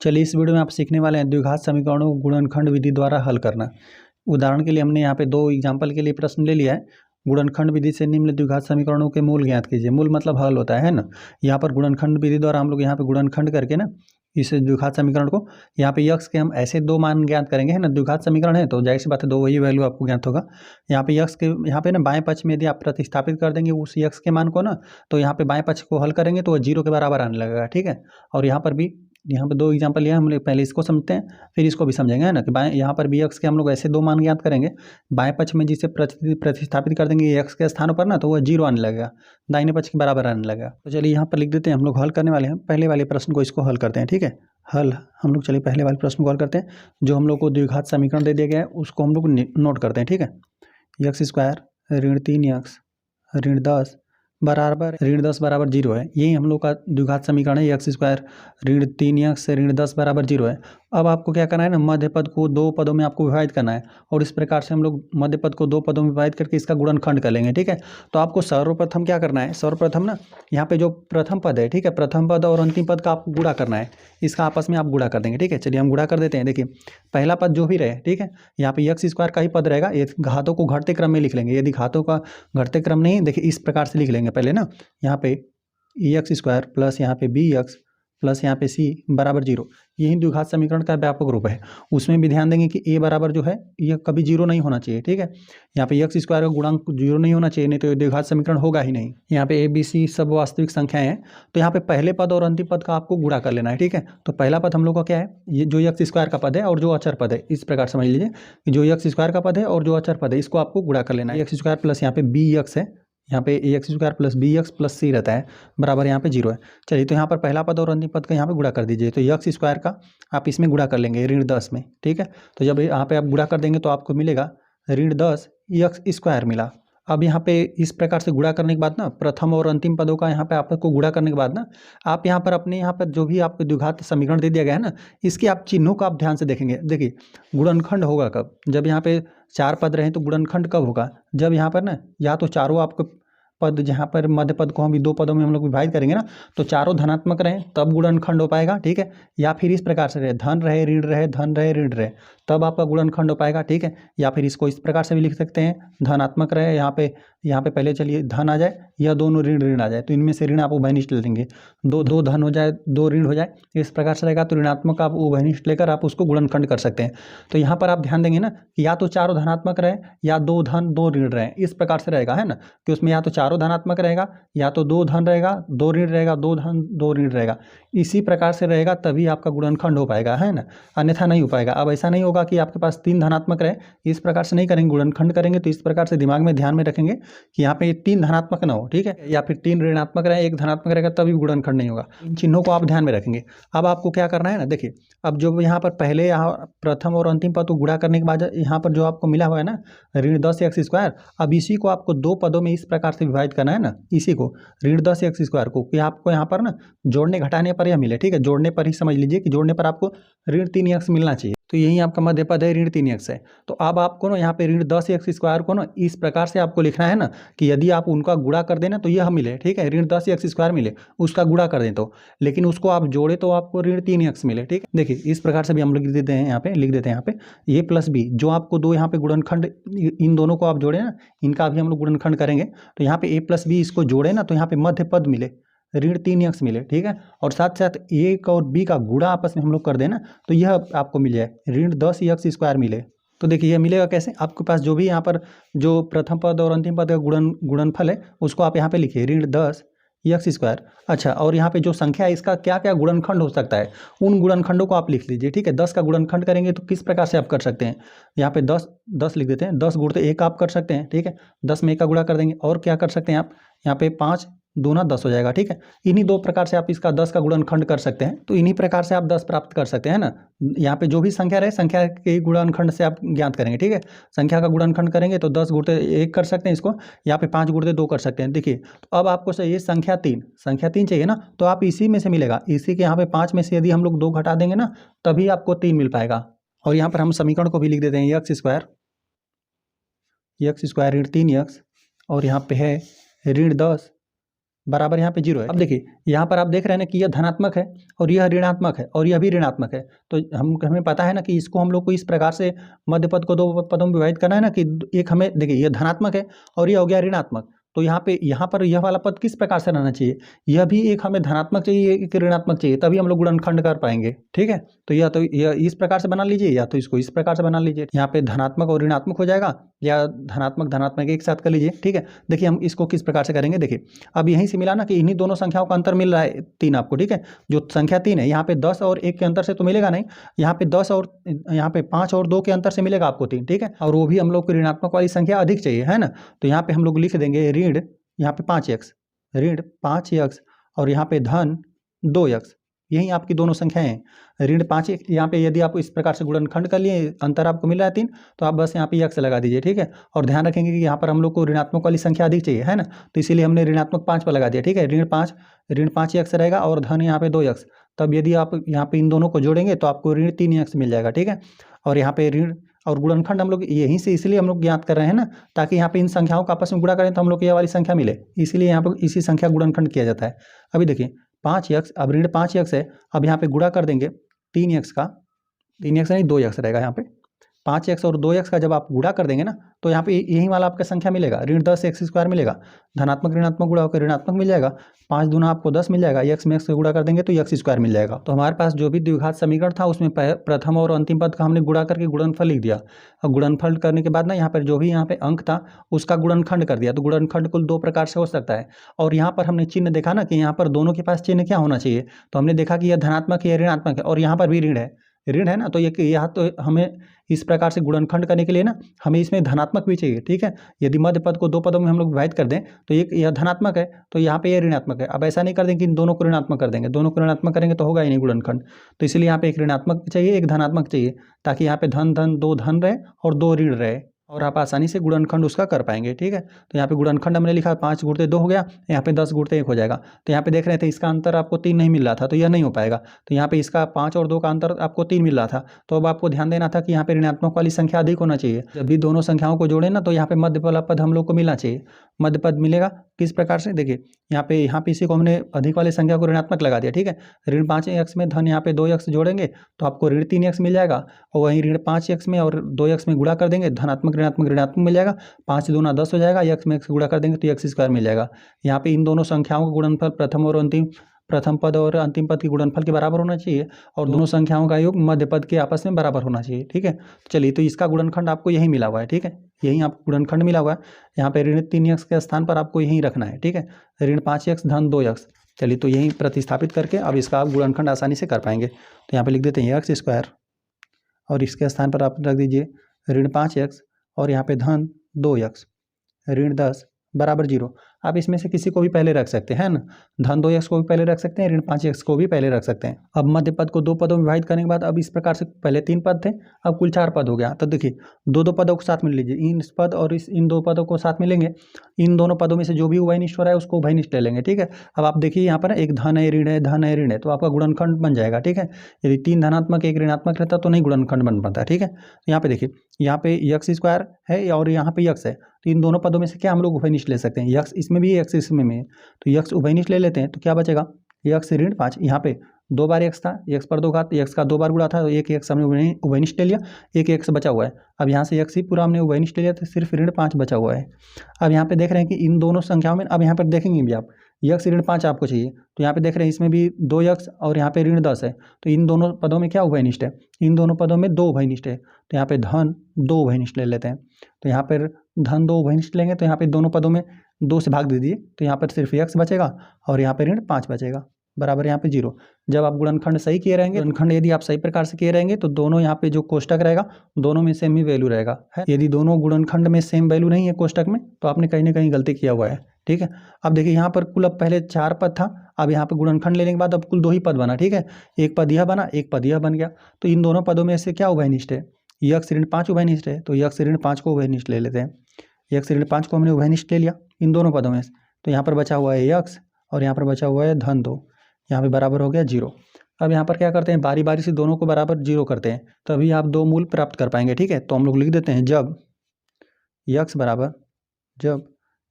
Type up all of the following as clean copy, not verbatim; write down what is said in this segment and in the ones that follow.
चलिए इस वीडियो में आप सीखने वाले हैं द्विघात समीकरणों को गुणनखंड विधि द्वारा हल करना। उदाहरण के लिए हमने यहाँ पे दो एग्जाम्पल के लिए प्रश्न ले लिया है। गुणनखंड विधि से निम्न द्विघात समीकरणों के मूल ज्ञात कीजिए। मूल मतलब हल होता है ना। यहाँ पर गुणनखंड विधि द्वारा हम लोग यहाँ पे गुणनखंड करके ना इस द्विघात समीकरण को यहाँ पे यक्स के हम ऐसे दो मान ज्ञात करेंगे, है ना। द्विघात समीकरण है तो जाहिर सी बात है दो वही वैल्यू आपको ज्ञात होगा। यहाँ पे यक्स के यहाँ पे ना बाएं पक्ष में यदि आप प्रतिस्थापित कर देंगे उस यक्स के मान को ना, तो यहाँ पे बाएं पक्ष को हल करेंगे तो वह 0 के बराबर आने लगेगा, ठीक है। और यहाँ पर भी यहाँ पे दो एग्जाम्पल लिया, हम लोग पहले इसको समझते हैं फिर इसको भी समझेंगे, है ना। कि बाएं यहाँ पर भी यक्स के हम लोग ऐसे दो मान ज्ञात करेंगे, बाएं पक्ष में जिसे प्रतिस्थापित कर देंगे यक्स के स्थानों पर ना, तो वह 0 आने लगेगा, दाहिने पक्ष के बराबर आने लगेगा। तो चलिए यहाँ पर लिख देते हैं, हम लोग हल करने वाले हैं। पहले वाले प्रश्न को इसको हल करते हैं, ठीक है। हल हम लोग चलिए पहले वाले प्रश्न को हल करते हैं। जो हम लोग को द्विघात समीकरण दे दिया गया है उसको हम लोग नोट करते हैं, ठीक है। यक्स स्क्वायर ऋण 3x ऋण 10 बराबर ऋण 10 बराबर 0 है। यही हम लोग का द्विघात समीकरण है। यक्स स्क्वायर ऋण 3x ऋण 10 बराबर 0 है। अब आपको क्या करना है ना, मध्य पद को दो पदों में आपको विभाजित करना है और इस प्रकार से हम लोग मध्य पद को दो पदों में विभाजित करके इसका गुणनखंड कर लेंगे, ठीक है। तो आपको सर्वप्रथम क्या करना है, सर्वप्रथम ना यहाँ पे जो प्रथम पद है, ठीक है, प्रथम पद और अंतिम पद का आपको गुणा करना है। इसका आपस में आप गुणा कर देंगे, ठीक है। चलिए हम गुणा कर देते हैं। देखिए पहला पद जो भी रहे, ठीक है, यहाँ पे यक्स स्क्वायर का ही पद रहेगा। ये घातों को घटते क्रम में लिख लेंगे। यदि घातों का घटते क्रम नहीं, देखिए इस प्रकार से लिख लेंगे पहले ना, यहाँ पे एक्स स्क्वायर प्लस यहाँ पे बी एक्स प्लस यहाँ पे सी बराबर 0। यही द्विघात समीकरण का व्यापक रूप है। उसमें भी ध्यान देंगे कि ए बराबर जो है ये कभी 0 नहीं होना चाहिए, ठीक है। यहाँ पे एक्स स्क्वायर का गुणांक 0 नहीं होना चाहिए, नहीं तो ये द्विघात समीकरण होगा ही नहीं। यहाँ पे ए बी सी सब वास्तविक संख्याएं हैं, तो यहाँ पे पहले पद और अंतिम पद का आपको गुणा कर लेना है, ठीक है। तो पहला पद हम लोग का क्या है, ये जो एक्स स्क्वायर का पद है और जो अचर पद है, इस प्रकार समझ लीजिए कि जो एक्स स्क्वायर का पद है और जो अचर पद है इसको आपको गुणा कर लेना है। एक्स स्क्वायर प्लस यहाँ पे बी एक्स है, यहाँ पे a X square plus B X plus C रहता है, बराबर यहाँ पे 0 है। चलिए तो यहाँ पर पहला पद और अंतिम पद का यहाँ पे गुणा कर दीजिए। तो एक्स स्क्वायर का आप इसमें गुणा कर लेंगे ऋण 10 में, ठीक है। तो जब यहाँ पे आप गुणा कर देंगे तो आपको मिलेगा ऋण 10 एक्स स्क्वायर मिला। अब यहाँ पे इस प्रकार से गुणा करने के बाद ना, प्रथम और अंतिम पदों का यहाँ पे आपको गुणा करने के बाद ना, आप यहाँ पर अपने यहाँ पर जो भी आपको द्विघात समीकरण दे दिया गया है ना, इसके आप चिन्हों को आप ध्यान से देखेंगे। देखिए गुणनखंड होगा कब, जब यहाँ पे 4 पद रहे तो गुणनखंड कब होगा, जब यहाँ पर ना या तो चारों आपको पद, जहाँ पर मध्य पद को हम दो पदों में हम लोग विभाजित करेंगे ना, तो चारों धनात्मक रहे तब गुणनखंड हो पाएगा, ठीक है। या फिर इस प्रकार से रहे, धन रहे ऋण रहे, धन रहे ऋण रहे, तब आपका गुणनखंड हो पाएगा, ठीक है। या फिर इसको इस प्रकार से भी लिख सकते हैं, धनात्मक रहे, यहाँ पे पहले चलिए धन आ जाए या दोनों ऋण ऋण आ जाए, तो इनमें से ऋण आप उभयनिष्ठ ले लेंगे। दो धन हो जाए दो ऋण हो जाए, इस प्रकार से रहेगा तो ऋणात्मक आप उभयनिष्ठ लेकर आप उसको गुणनखंड कर सकते हैं। तो यहाँ पर आप ध्यान देंगे ना कि या तो चारों धनात्मक रहे या दो धन दो ऋण रहे, इस प्रकार से रहेगा, है ना। कि उसमें या तो चारों धनात्मक रहेगा या तो दो धन रहेगा दो ऋण रहेगा, दो धन दो ऋण रहेगा, इसी प्रकार से रहेगा तभी आपका गुणनखंड हो पाएगा, है ना, अन्यथा नहीं हो पाएगा। अब ऐसा नहीं होगा कि आपके पास 3 धनात्मक रहे, इस प्रकार से नहीं करेंगे, गुणनखंड करेंगे तो इस प्रकार से दिमाग में ध्यान में रखेंगे कि यहाँ पे 3 धनात्मक ना हो, ठीक है, या फिर 3 ऋणात्मक रहे 1 धनात्मक रहेगा तभी गुणनखंड नहीं होगा। इन चिन्हों को आप ध्यान में रखेंगे। अब आपको क्या करना है ना, देखिए अब जो यहाँ पर पहले यहाँ प्रथम और अंतिम पद को गुणा करने के बाद यहाँ पर जो आपको मिला हुआ है ना ऋण 10 एक्स स्क्वायर, अब इसी को आपको दो पदों में इस प्रकार से विभाजित करना है ना, इसी को ऋण 10 एक्स स्क्वायर को, कि आपको यहाँ पर ना जोड़ने घटाने पर यह मिले, ठीक है। जोड़ने पर ही समझ लीजिए कि जोड़ने पर आपको ऋण 3 एक्स मिलना चाहिए, तो यही आपका मध्य पद है, ऋण 3 एक्स है। तो अब आपको ना यहाँ पे ऋण 10 एक्स स्क्वायर को ना इस प्रकार से आपको लिखना है ना कि यदि आप उनका गुणा कर देना तो यह मिले, ठीक है, ऋण 10 एक्स स्क्वायर मिले, उसका गुणा कर दें तो, लेकिन उसको आप जोड़े तो आपको ऋण 3 एक्स मिले, ठीक है। देखिए इस प्रकार से भी हम लोग लिख देते हैं, यहाँ पे लिख देते हैं, यहाँ पे ए प्लस बी, जो आपको दो यहाँ पे गुणनखंड इन दोनों को आप जोड़े ना, इनका भी हम लोग गुणनखंड करेंगे। तो यहाँ पे ए प्लस बी इसको जोड़े ना, तो यहाँ पे मध्य पद मिले ऋण 3 एक्स मिले, ठीक है। और साथ साथ ए और बी का गुणा आपस में हम लोग कर देना, तो यह आपको मिल जाए ऋण 10 एक्स स्क्वायर मिले। तो देखिए यह मिलेगा कैसे, आपके पास जो भी यहाँ पर जो प्रथम पद और अंतिम पद का गुणनफल है उसको आप यहाँ पे लिखिए ऋण 10 एक्स स्क्वायर। अच्छा, और यहाँ पे जो संख्या है इसका क्या क्या गुणनखंड हो सकता है, उन गुणनखंडों को आप लिख लीजिए, ठीक है। 10 का गुणनखंड करेंगे तो किस प्रकार से आप कर सकते हैं, यहाँ पे 10 लिख देते हैं, 10 गुणते 1 आप कर सकते हैं, ठीक है। 10 में 1 का गुणा कर देंगे, और क्या कर सकते हैं आप, यहाँ पे 5 दूना 10 हो जाएगा, ठीक है। इन्हीं दो प्रकार से आप इसका 10 का गुणनखंड कर सकते हैं, तो इन्हीं प्रकार से आप 10 प्राप्त कर सकते हैं ना। यहाँ पे जो भी संख्या रहे, संख्या के गुणनखंड से आप ज्ञात करेंगे, ठीक है। संख्या का गुणनखंड करेंगे तो 10 गुणते 1 कर सकते हैं इसको, यहाँ पे 5 गुणते 2 कर सकते हैं। देखिए तो अब आपको चाहिए संख्या 3 चाहिए ना, तो आप इसी में से मिलेगा, इसी के यहाँ पे 5 में से यदि हम लोग 2 घटा देंगे ना तभी आपको 3 मिल पाएगा। और यहाँ पर हम समीकरण को भी लिख देते हैं, एक्स स्क्वायर ऋण 3 एक्स, और यहाँ पे है ऋण 10 बराबर यहाँ पे 0 है। अब देखिए यहाँ पर आप देख रहे हैं ना कि यह धनात्मक है और यह ऋणात्मक है और यह भी ऋणात्मक है। तो हमें पता है ना कि इसको हम लोग को इस प्रकार से मध्य पद को दो पदों में विभाजित करना है ना कि एक हमें देखिए यह धनात्मक है और यह हो गया ऋणात्मक। तो यहाँ पर यह वाला पद किस प्रकार से रहना चाहिए, यह भी एक हमें धनात्मक चाहिए, एक ऋणात्मक चाहिए, तभी हम लोग गुणनखंड कर पाएंगे। ठीक है, तो यह इस प्रकार से बना लीजिए या तो इसको इस प्रकार से बना लीजिए। यहाँ पे धनात्मक और ऋणात्मक हो जाएगा या धनात्मक धनात्मक एक साथ कर लीजिए। ठीक है, देखिए हम इसको किस प्रकार से करेंगे। देखिए अब यहीं से मिला ना कि इन्हीं दोनों संख्याओं का अंतर मिल रहा है 3 आपको। ठीक है, जो संख्या 3 है यहाँ पे 10 और 1 के अंतर से तो मिलेगा नहीं, यहाँ पे 10 और यहाँ पे 5 और 2 के अंतर से मिलेगा आपको 3। ठीक है, और वो भी हम लोग को ऋणात्मक वाली संख्या अधिक चाहिए, है ना। तो यहाँ पे हम लोग लिख देंगे ऋण यहाँ पे 5x, ऋण 5x और यहाँ पे धन 2x। यही आपकी दोनों संख्याएं हैं। ऋण 5 यहाँ पे यदि आप इस प्रकार से गुणनखंड कर लिए, अंतर आपको मिल रहा है 3, तो आप बस यहाँ पे x लगा दीजिए। ठीक है, और ध्यान रखेंगे कि यहाँ पर हम लोग को ऋणात्मक वाली संख्या अधिक चाहिए, है ना, तो इसीलिए हमने ऋणात्मक 5 पर लगा दिया। ठीक है, ऋण 5x रहेगा और धन यहाँ पे 2x। तब यदि आप यहाँ पे इन दोनों को जोड़ेंगे तो आपको ऋण 3x मिल जाएगा। ठीक है, और यहाँ पे ऋण और गुणनखंड हम लोग यहीं से इसलिए हम लोग ज्ञात कर रहे हैं ना, ताकि यहाँ पे इन संख्याओं का आपस में गुणा करें तो हम लोग को यह वाली संख्या मिले, इसीलिए यहाँ पर इसी संख्या गुणनखंड किया जाता है। अभी देखिए 5x, अब ऋण 5x है, अब यहाँ पे गुणा कर देंगे 3x का, 3x नहीं 2x रहेगा यहाँ पे। 5x और 2x का जब आप गुणा कर देंगे ना तो यहाँ पे यही वाला आपका संख्या मिलेगा, ऋण 10x² मिलेगा। धनात्मक ऋणात्मक गुणा होकर ऋणात्मक मिल जाएगा, 5 दूना आपको 10 मिल जाएगा, x में x से गुणा कर देंगे तो x² मिल जाएगा। तो हमारे पास जो भी द्विघात समीकरण था उसमें प्रथम और अंतिम पद का हमने गुणा करके गुणनफल लिख दिया। और गुणनफल करने के बाद ना यहाँ पर जो भी यहाँ पे अंक था उसका गुणनखंड कर दिया। तो गुणनखंड कुल 2 प्रकार से हो सकता है। और यहाँ पर हमने चिन्ह देखा ना कि यहाँ पर दोनों के पास चिन्ह क्या होना चाहिए, तो हमने देखा कि यह धनात्मक है, यह ऋणात्मक है और यहाँ पर भी ऋण है ना, तो यहाँ तो हमें इस प्रकार से गुणनखंड करने के लिए ना हमें इसमें धनात्मक भी चाहिए। ठीक है, यदि मध्य पद को 2 पदों में हम लोग विभाजित कर दें तो एक यह धनात्मक है तो यहाँ पे यह ऋणात्मक है। अब ऐसा नहीं कर दें कि इन दोनों को ऋणात्मक कर देंगे, दोनों को ऋणात्मक करेंगे तो होगा ही नहीं गुणनखंड। तो इसलिए यहाँ पे एक ऋणात्मक चाहिए, एक धनात्मक चाहिए, ताकि यहाँ पे धन धन 2 धन रहे और 2 ऋण रहे और आप आसानी से गुणनखंड उसका कर पाएंगे। ठीक है, तो यहाँ पे गुणनखंड हमने लिखा 5 गुणते 2 हो गया, यहाँ पे 10 गुणते 1 हो जाएगा। तो यहाँ पे देख रहे थे इसका अंतर आपको 3 नहीं मिल रहा था, तो यह नहीं हो पाएगा। तो यहाँ पे इसका 5 और 2 का अंतर आपको 3 मिल रहा था, तो अब आपको ध्यान देना था कि यहाँ पे ऋणात्मक वाली संख्या अधिक होना चाहिए। जब भी दोनों संख्याओं को जोड़े ना तो यहाँ पे मध्य वाला पद हम लोग को मिलना चाहिए। मध्य पद मिलेगा किस प्रकार से, देखिए यहाँ पे इसी को हमने अधिक वाली संख्या को ऋणात्मक लगा दिया। ठीक है, ऋण 5x में धन यहाँ पे 2x जोड़ेंगे तो आपको ऋण 3x मिल जाएगा, और वहीं ऋण 5x में और 2x में गुणा कर देंगे, धनात्मक ऋणात्मक ऋणात्मक मिल जाएगा, 5 दूना 10 हो जाएगा, x में x गुणा कर देंगे तो x² मिल जाएगा। यहाँ पे इन दोनों संख्याओं का गुणनफल प्रथम पद और अंतिम पद के गुणनफल के बराबर होना चाहिए और दोनों संख्याओं का योग मध्य पद के आपस में बराबर होना चाहिए। ठीक है, चलिए तो इसका गुणनखंड आपको यही मिला हुआ है। ठीक है, यही आपको गुणनखंड मिला हुआ है। यहाँ पे ऋण 3x के स्थान पर आपको यही रखना है। ठीक है, ऋण 5x धन 2x। चलिए तो यही प्रतिस्थापित करके अब इसका आप गुणनखंड आसानी से कर पाएंगे। तो यहाँ पे लिख देते हैं x² और इसके स्थान पर आप रख दीजिए ऋण 5x और यहाँ पे धन 2x, ऋण 10 बराबर 0। आप इसमें से किसी को भी पहले रख सकते हैं ना, धन 2x को भी पहले रख सकते हैं, ऋण 5x को भी पहले रख सकते हैं। अब मध्य पद को 2 पदों में विभाजित करने के बाद अब इस प्रकार से पहले 3 पद थे, अब कुल 4 पद हो गया। तो देखिए 2 पदों को साथ में लीजिए, इन पद और इन 2 पदों को साथ में लेंगे, इन दोनों पदों में से जो भी उभयनिष्ठ हो रहा है उसको उभयनिष्ठ ले लेंगे। ठीक है, अब आप देखिए यहाँ पर एक धन है ऋण है, धन है ऋण है, तो आपका गुणनखंड बन जाएगा। ठीक है, यदि 3 धनात्मक 1 ऋणात्मक रहता तो नहीं गुणनखंड बन पाता। ठीक है, तो यहाँ पे देखिए यहाँ पे x² है और यहाँ पे x है, तो इन दोनों पदों में से क्या हम लोग उभयनिष्ठ ले सकते हैं, x इसमें भी x इसमें भी, तो x उभयनिष्ठ ले लेते हैं तो क्या बचेगा, x ऋण 5, यहाँ पे 2 बार x था, x पर 2 घात, x का 2 बार गुणा था तो एक x हमने उभयनिष्ठ ले लिया, एक x बचा हुआ है। अब यहाँ से x ही पूरा हमने उभयनिष्ठ ले लिया तो सिर्फ ऋण 5 बचा हुआ है। अब यहाँ पे देख रहे हैं कि इन दोनों संख्याओं में, अब यहाँ पर देखेंगे भी आप x ऋण 5 आपको चाहिए, तो यहाँ पे देख रहे हैं इसमें भी 2x और यहाँ पे ऋण 10 है, तो इन दोनों पदों में क्या उभयनिष्ठ है, इन दोनों पदों में 2 उभयनिष्ठ है, तो यहाँ पे धन 2 उभयनिष्ठ ले लेते हैं। तो यहाँ पर धन 2 उभयनिष्ठ लेंगे तो यहाँ पे दोनों पदों में 2 से भाग दे दिए तो यहाँ पर सिर्फ x बचेगा और यहाँ पे ऋण 5 बचेगा, बराबर यहाँ पे 0। जब आप गुणनखंड सही किए रहेंगे, गुणनखंड यदि आप सही प्रकार से किए रहेंगे तो दोनों यहाँ पे जो कोष्टक रहेगा दोनों में सेम ही वैल्यू रहेगा है। यदि दोनों गुणनखंड में सेम वैल्यू नहीं है कोष्टक में तो आपने कहीं ना कहीं गलती किया हुआ है। ठीक है, अब देखिए यहाँ पर कुल अब पहले 4 पद था, अब यहाँ पे गुणनखंड लेने के बाद अब कुल 2 ही पद बना। ठीक है, एक पद यह बना, एक पद यह बन गया, तो इन दोनों पदों में से क्या उभयनिष्ठ है, x ऋण 5 उभयनिष्ठ है, तो x ऋण 5 को उभयनिष्ठ ले लेते हैं। x ऋण 5 को हमने उभयनिष्ठ ले लिया इन दोनों पदों में, तो यहाँ पर बचा हुआ है x और यहाँ पर बचा हुआ है धन 2, यहाँ पे बराबर हो गया 0। अब यहाँ पर क्या करते हैं, बारी बारी से दोनों को बराबर 0 करते हैं, तभी आप 2 मूल प्राप्त कर पाएंगे। ठीक है, तो हम लोग लिख देते हैं जब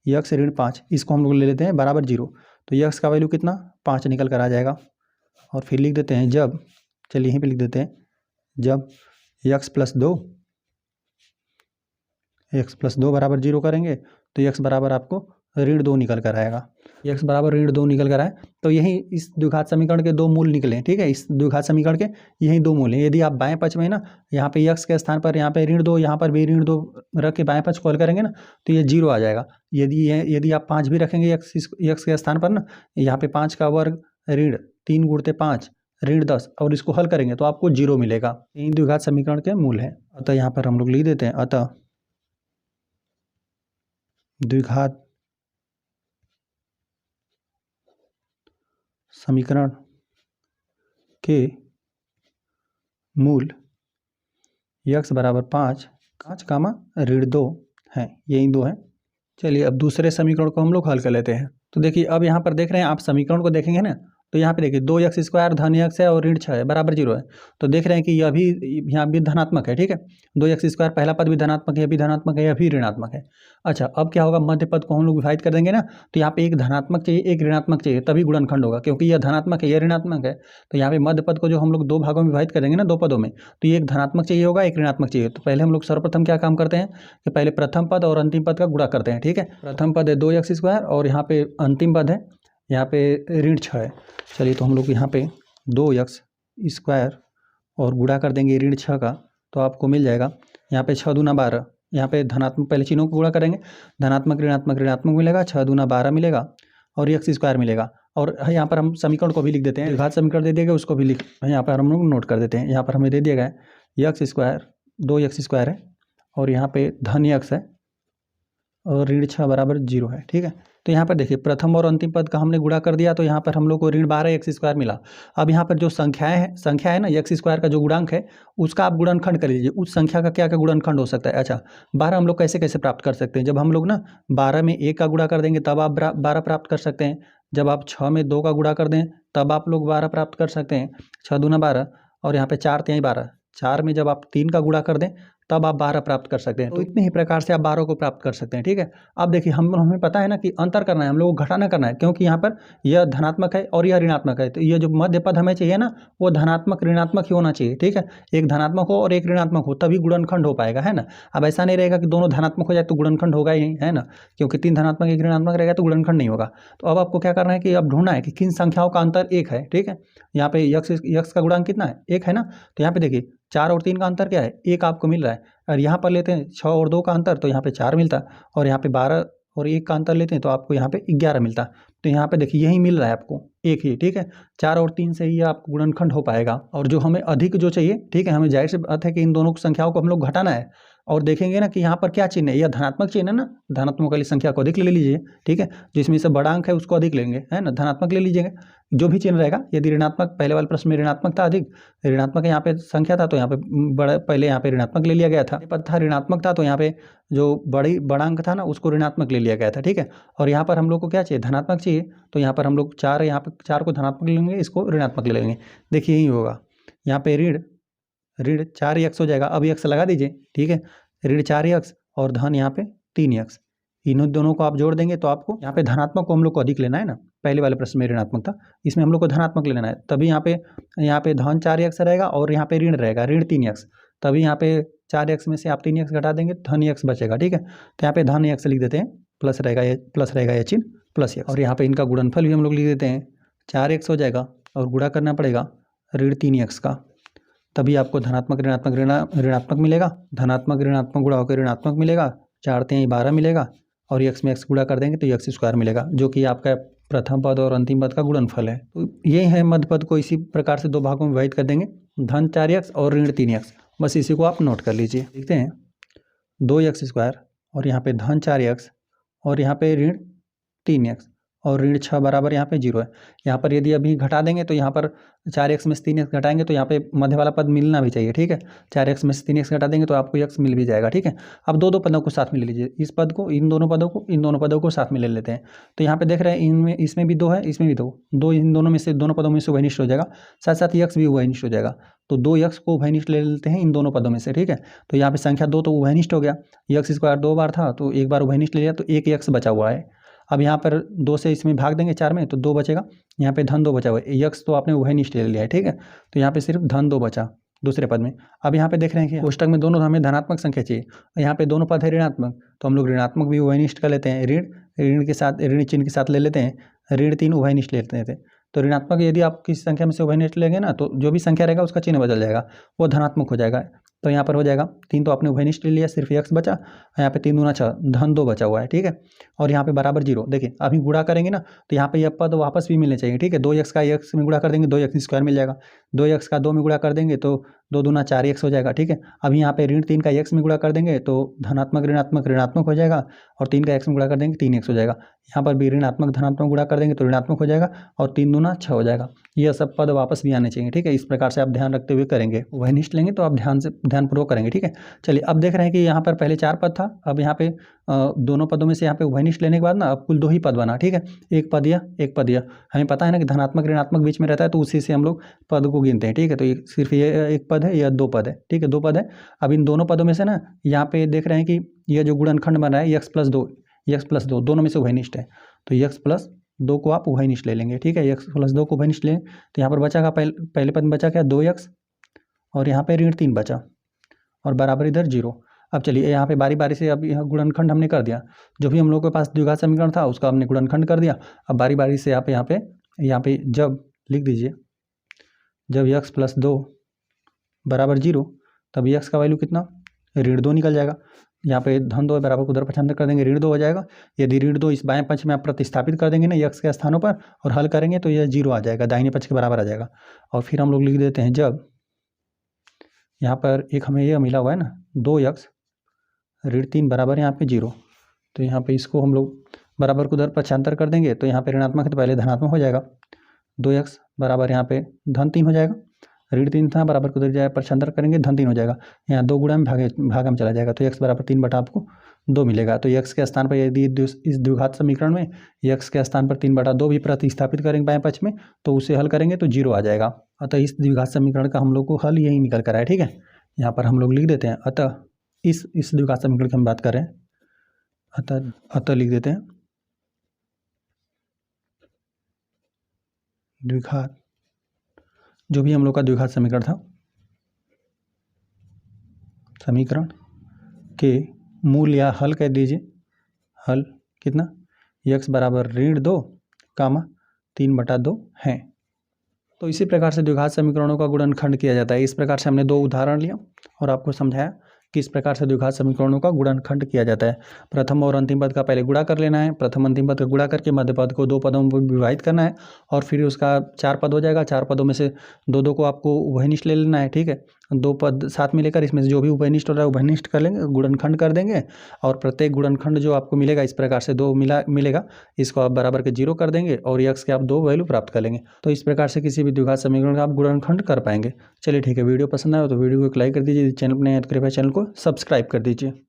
x ऋण 5, इसको हम लोग ले लेते हैं बराबर 0, तो यक्स का वैल्यू कितना 5 निकल कर आ जाएगा। और फिर लिख देते हैं जब, चलिए यहीं पे लिख देते हैं, जब x+2 बराबर 0 करेंगे तो x बराबर आपको -2 निकल कर आएगा। x बराबर -2 निकल कर आए तो यही इस द्विघात समीकरण के दो मूल निकले, ठीक है। इस द्विघात समीकरण के यही दो मूल हैं। यदि आप बाएं पक्ष में ना यहाँ पे x के स्थान पर यहाँ पे -2, यहाँ पर भी -2 रख के बाएं पक्ष कॉल करेंगे ना तो ये 0 आ जाएगा। यदि आप 5 भी रखेंगे x के स्थान पर ना, यहाँ पे 5 का वर्ग -3 × 5 -10 और इसको हल करेंगे तो आपको 0 मिलेगा। इन द्विघात समीकरण के मूल है। अतः यहाँ पर हम लोग लिख देते हैं, अतः द्विघात समीकरण के मूल x बराबर 5 -2 हैं, यही दो हैं। चलिए अब दूसरे समीकरण को हम लोग हल कर लेते हैं। तो देखिए अब यहाँ पर देख रहे हैं आप, समीकरण को देखेंगे ना तो यहाँ पे देखिए 2x² धन x है और ऋण 6 है बराबर 0 है। तो देख रहे हैं कि यह भी यहाँ भी धनात्मक है, ठीक है। 2x² पहला पद भी धनात्मक है, यह भी धनात्मक है, यह भी ऋणात्मक है। अच्छा अब क्या होगा, मध्य पद को हम लोग विभाजित कर देंगे ना तो यहाँ पे एक धनात्मक चाहिए एक ऋणात्मक चाहिए, तभी गुणनखंड होगा, क्योंकि यह धनात्मक है यह ऋणात्मक है। तो यहाँ पे मध्य पद को जो हम लोग दो भागों में विभाजित करेंगे ना, दो पदों में, तो ये एक धनात्मक चाहिए होगा एक ऋणात्मक चाहिए। तो पहले हम लोग सर्वप्रथम क्या काम करते हैं कि पहले प्रथम पद और अंतिम पद का गुणा करते हैं, ठीक है। प्रथम पद है 2x² और यहाँ पे अंतिम पद है यहाँ पे ऋण 6 है। चलिए तो हम लोग यहाँ पे 2x² और गुणा कर देंगे ऋण 6 का तो आपको मिल जाएगा यहाँ पे 6 दूना 12। यहाँ पे धनात्मक पहले चिन्हों को गुणा करेंगे, धनात्मक ऋणात्मक ऋणात्मक मिलेगा, 6 दूना 12 मिलेगा और x² मिलेगा। और यहाँ पर हम समीकरण को भी लिख देते हैं, द्विघात समीकरण दे दिया गया उसको भी लिख यहाँ पर हम लोग नोट कर देते हैं। यहाँ पर हमें दे दिया गया है x² 2x² है और यहाँ पे धन x है और ऋण 6 बराबर 0 है, ठीक है। तो यहाँ पर देखिए प्रथम और अंतिम पद का हमने गुणा कर दिया तो यहाँ पर हम लोग को ऋण 12 x² मिला। अब यहाँ पर जो संख्या है ना x² का जो गुणांक है उसका आप गुणनखंड कर लीजिए, उस संख्या का क्या क्या गुणनखंड हो सकता है। अच्छा 12 हम लोग कैसे कैसे प्राप्त कर सकते हैं, जब हम लोग ना 12 में 1 का गुणा कर देंगे तब आप 12 प्राप्त कर सकते हैं। जब आप 6 में 2 का गुणा कर दें तब आप लोग 12 प्राप्त कर सकते हैं, 6 दूना 12 और यहाँ पे 4 तिहाई 12। 4 में जब आप 3 का गुणा कर दें तब आप 12 प्राप्त कर सकते हैं। तो इतने ही प्रकार से आप 12 को प्राप्त कर सकते हैं, ठीक है। अब देखिए हमें पता है ना कि अंतर करना है, हम लोग को घटाना करना है, क्योंकि यहाँ पर यह धनात्मक है और यह ऋणात्मक है। तो ये जो मध्य पद हमें चाहिए ना वो धनात्मक ऋणात्मक ही होना चाहिए, ठीक है। एक धनात्मक हो और एक ऋणात्मक हो तभी गुणनखंड हो पाएगा, है ना। अब ऐसा नहीं रहेगा कि दोनों धनात्मक हो जाए तो गुणनखंड होगा ही नहीं, है ना, क्योंकि 3 धनात्मक 1 ऋणात्मक रहेगा तो गुणनखंड नहीं होगा। तो अब आपको क्या करना है कि अब ढूंढना है कि किन संख्याओं का अंतर 1 है, ठीक है। यहाँ पे यक्स का गुणांक कितना है 1 है ना। तो यहाँ पे देखिए 4 और 3 का अंतर क्या है 1 आपको मिल रहा है। और यहाँ पर लेते हैं 6 और 2 का अंतर तो यहाँ पे 4 मिलता है और यहाँ पे 12 और 1 का अंतर लेते हैं तो आपको यहाँ पे 11 मिलता है। तो यहाँ पे देखिए यही मिल रहा है आपको एक ही, ठीक है। 4 और 3 से ही आपको गुणनखंड हो पाएगा। और जो हमें अधिक जो चाहिए, ठीक है, हमें जाहिर सी बात है कि इन दोनों संख्याओं को हम लोग घटाना है और देखेंगे ना कि यहाँ पर क्या चिन्ह है, यह धनात्मक चिन्ह है ना, धनात्मक वाली संख्या को अधिक ले लीजिए, ठीक है। जिसमें से बड़ा अंक है उसको अधिक लेंगे, है ना, धनात्मक ले लीजिएगा। जो भी चिन्ह रहेगा, यदि ऋणात्मक पहले वाले प्रश्न में ऋणात्मक था अधिक, ऋणात्मक यहाँ पे संख्या था तो यहाँ पे बड़ा पहले यहाँ पे ऋणात्मक ले लिया गया था, पद था ऋणात्मक था तो यहाँ पे जो बड़ा अंक था ना उसको ऋणात्मक ले लिया गया था, ठीक है। और यहाँ पर हम लोग को क्या चाहिए धनात्मक चाहिए तो यहाँ पर हम लोग 4 यहाँ पे 4 को धनात्मक ले लेंगे, इसको ऋणात्मक ले लेंगे। देखिए यही होगा, यहाँ पे ऋण 4x हो जाएगा। अब x लगा दीजिए, ठीक है, ऋण 4x और धन यहाँ पे 3x, इन्हों दोनों को आप जोड़ देंगे तो आपको यहाँ पे धनात्मक को हम लोग को अधिक लेना है ना, पहले वाले प्रश्न में ऋणात्मक था, इसमें हम लोग को धनात्मक लेना है। तभी यहाँ पे धन 4x रहेगा और यहाँ पे ऋण रहेगा ऋण 3x, तभी यहाँ पे 4x में से आप 3x घटा देंगे धन x बचेगा, ठीक है। तो यहाँ पे धन x लिख देते हैं, प्लस रहेगा ये चिन्ह प्लस x, और यहाँ पे इनका गुणनफल भी हम लोग लिख देते हैं 4x हो जाएगा और गुणा करना पड़ेगा ऋण 3x का, तभी आपको धनात्मक ऋणात्मक मिलेगा, धनात्मक ऋणात्मक गुणा होकर ऋणात्मक मिलेगा, 4 तिहाई 12 मिलेगा और x में x गुणा कर देंगे तो x² मिलेगा, जो कि आपका प्रथम पद और अंतिम पद का गुणनफल है। तो ये है मध्य पद को इसी प्रकार से दो भागों में विभाजित कर देंगे, धन 4x और ऋण 3x। बस इसी को आप नोट कर लीजिए। देखते हैं 2x² और यहाँ पे धन 4x और यहाँ पे ऋण 3x और ऋण 6 बराबर यहाँ पे 0 है। यहाँ पर यदि अभी घटा देंगे तो यहाँ पर 4x में से 3x घटाएंगे तो यहाँ पे मध्य वाला पद मिलना भी चाहिए, ठीक है। 4x में से 3x घटा देंगे तो आपको x मिल भी जाएगा, ठीक है। अब दो पदों को साथ में ले लीजिए, इस पद को इन दोनों पदों को साथ में ले लेते हैं। तो यहाँ पे देख रहे हैं इनमें इसमें भी 2 है, इसमें भी 2 इन दोनों पदों में से उभयनिष्ठ हो जाएगा, साथ साथ x भी उभयनिष्ठ हो जाएगा। तो 2x को उभयनिष्ठ ले लेते हैं इन दोनों पदों में से, ठीक है। तो यहाँ पे संख्या 2 तो उभयनिष्ठ हो गया, x² 2 बार था तो एक बार उभयनिष्ठ ले लिया तो एक x बचा हुआ है। अब यहाँ पर 2 से इसमें भाग देंगे 4 में तो 2 बचेगा, यहाँ पे धन 2 बचा हुआ है, यक्स तो आपने उभयनिष्ठ ले लिया है, ठीक है। तो यहाँ पे सिर्फ धन 2 बचा दूसरे पद में। अब यहाँ पे देख रहे हैं कि कोष्टक में दोनों हमें धनात्मक संख्या चाहिए, यहाँ पे दोनों पद है ऋणात्मक, तो हम लोग ऋणात्मक भी उभयनिष्ठ कर लेते हैं, ऋण के साथ ऋण चिन्ह के साथ ले लेते हैं, ऋण 3 उभयनिष्ठ ले लेते हैं। तो ऋणात्मक यदि आप किसी संख्या में से उभयनिष्ठ लेंगे ना तो जो भी संख्या रहेगा उसका चिन्ह बदल जाएगा, वो धनात्मक हो जाएगा। तो यहाँ पर हो जाएगा 3 तो आपने उभयनिष्ठ ले लिया, सिर्फ यक्स बचा, यहाँ पे 3 दूना 6, धन 2 बचा हुआ है, ठीक है। और यहाँ पे बराबर 0। देखिए अभी गुणा करेंगे ना तो यहाँ पे यह पद वापस भी मिलने चाहिए, ठीक है। 2x का x में गुणा कर देंगे 2x स्क्वायर मिल जाएगा, 2x का 2 में गुणा कर देंगे तो 2 दूना 4x हो जाएगा, ठीक है। अभी यहाँ पे ऋण 3 का x में गुणा कर देंगे तो धनात्मक ऋणात्मक ऋणात्मक हो जाएगा, और 3 का x में गुणा कर देंगे 3x हो जाएगा। यहाँ पर भी ऋणात्मक धनात्मक गुणा कर देंगे तो ऋणात्मक हो जाएगा, और 3 दूना 6 हो जाएगा। यह सब पद वापस भी आने चाहिए, ठीक है। इस प्रकार से आप ध्यान रखते हुए करेंगे, उभयनिष्ठ लेंगे तो आप ध्यानपूर्वक करेंगे, ठीक है। चलिए अब देख रहे हैं कि यहाँ पर पहले 4 पद था, अब यहाँ पे दोनों पदों में से यहाँ पे उभयनिष्ठ लेने के बाद ना अब कुल 2 ही पद बना, ठीक है। एक पद यह हमें पता है ना कि धनात्मक ऋणात्मक बीच में रहता है, तो उसी से हम लोग पद को गिनते हैं, ठीक है। तो ये सिर्फ ये एक पद है, यह 2 पद है, ठीक है, 2 पद है। अब इन दोनों पदों में से ना यहाँ पे देख रहे हैं कि यह जो गुणनखंड बना है x + 2 दोनों में से उभयनिष्ठ है, तो x + 2 को आप उभयनिष्ठ ले लेंगे, ठीक है। x + 2 को उभयनिष्ठ लें तो यहाँ पर बचा का पहले पद में बचा क्या 2x, और यहाँ पे ऋण 3 बचा, और बराबर इधर 0। अब चलिए यहाँ पे बारी बारी से अब यह गुणनखंड हमने कर दिया, जो भी हम लोग के पास द्विघात समीकरण था उसका हमने गुणनखंड कर दिया। अब बारी बारी से आप यहाँ पे जब लिख दीजिए, जब x + 2 बराबर 0 तब x का वैल्यू कितना ऋण 2 निकल जाएगा। यहाँ पे धन 2 बराबर को उधर पक्षांतर कर देंगे, ऋण 2 हो जाएगा। यदि ऋण 2 इस बाएं पक्ष में आप प्रतिस्थापित कर देंगे ना x के स्थानों पर और हल करेंगे तो यह 0 आ जाएगा, दाहिने पक्ष के बराबर आ जाएगा। और फिर हम लोग लिख देते हैं जब यहाँ पर एक हमें यह मिला हुआ है ना 2x ऋण 3 बराबर यहाँ पे 0, तो यहाँ पे इसको हम लोग बराबर को उधर पक्षांतर कर देंगे तो यहाँ पे ऋणात्मक है तो पहले धनात्मक हो जाएगा, 2x बराबर यहाँ पे धन 3 हो जाएगा, ऋण 3 था बराबर को उधर जाए पक्षांतर करेंगे धन 3 हो जाएगा, यहाँ 2 गुणा में भागा में चला जाएगा, तो x बराबर 3 बटा आपको 2 मिलेगा। तो x के स्थान पर यदि इस द्विघात समीकरण में x के स्थान पर 3 बटा 2 भी प्रतिस्थापित करेंगे बाएं पक्ष में तो उसे हल करेंगे तो 0 आ जाएगा। अतः इस द्विघात समीकरण का हम लोग को हल यही निकल कर आया, ठीक है। यहाँ पर हम लोग लिख देते हैं अतः इस द्विघात समीकरण की हम बात कर रहे हैं, अतः लिख देते हैं द्विघात, जो भी हम लोग का द्विघात समीकरण था, समीकरण के मूल या हल कह दीजिए, हल कितना x बराबर ऋण 2 कामा 3 बटा 2 है। तो इसी प्रकार से द्विघात समीकरणों का गुणनखंड किया जाता है। इस प्रकार से हमने 2 उदाहरण लिया और आपको समझाया कि इस प्रकार से द्विघात समीकरणों का गुणनखंड किया जाता है। प्रथम और अंतिम पद का पहले गुणा कर लेना है, प्रथम अंतिम पद का गुणा करके मध्य पद को 2 पदों में विभाजित करना है, और फिर उसका 4 पद हो जाएगा। 4 पदों में से 2 को आपको उभयनिष्ठ ले लेना है, ठीक है। 2 पद साथ में लेकर इसमें से जो भी उभयनिष्ठ हो रहा है उभयनिष्ठ कर लेंगे, गुणनखंड कर देंगे, और प्रत्येक गुणनखंड जो आपको मिलेगा इस प्रकार से 2 मिलेगा, इसको आप बराबर के 0 कर देंगे और x के आप 2 वैल्यू प्राप्त कर लेंगे। तो इस प्रकार से किसी भी द्विघात समीकरण का आप गुणनखंड कर पाएंगे। चलिए ठीक है, वीडियो पसंद आया तो वीडियो को एक लाइक कर दीजिए, चैनल पर नए हैं तो कृपया चैनल को सब्सक्राइब कर दीजिए।